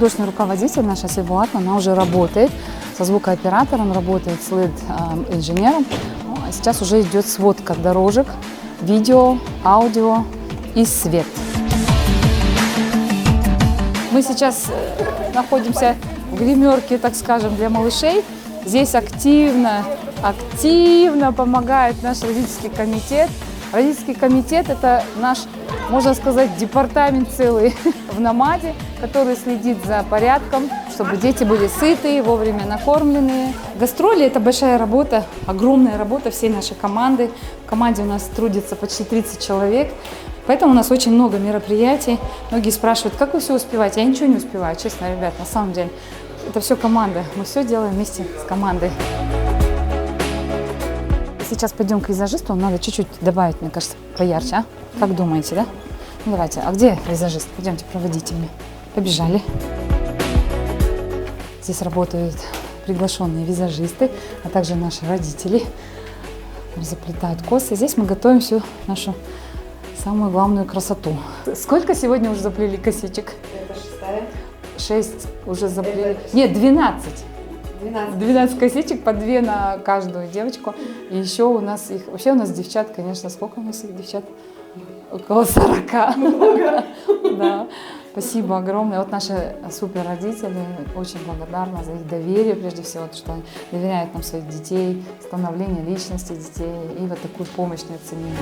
художественный руководитель наша Сильва Атман, она уже работает со звукооператором, работает с LED-инженером. Сейчас уже идет сводка дорожек, видео, аудио и свет. Мы сейчас находимся в гримерке, так скажем, для малышей. Здесь активно помогает наш родительский комитет. Родительский комитет – это наш, можно сказать, департамент целый в Намаде, который следит за порядком, чтобы дети были сытые, вовремя накормленные. Гастроли – это большая работа, огромная работа всей нашей команды. В команде у нас трудится почти 30 человек, поэтому у нас очень много мероприятий. Многие спрашивают, как вы все успеваете? Я ничего не успеваю, честно, ребят, на самом деле. Это все команда, мы все делаем вместе с командой. Сейчас пойдем к визажисту, надо чуть-чуть добавить, мне кажется, поярче, а? Как думаете, да? Ну давайте, а где визажист? Пойдемте, проводите меня. Побежали. Здесь работают приглашенные визажисты, а также наши родители. Заплетают косы. Здесь мы готовим всю нашу самую главную красоту. Сколько сегодня уже заплели косичек? Это 6-я. 6 уже заплели. Нет, 12. 12 косичек, по 2 на каждую девочку. И еще у нас их, вообще у нас девчат, конечно, сколько у нас их девчат? Около 40. Да. Спасибо огромное. Вот наши супер родители, очень благодарны за их доверие, прежде всего, что они доверяют нам своих детей, становление личности детей и вот такую помощь неоценимую.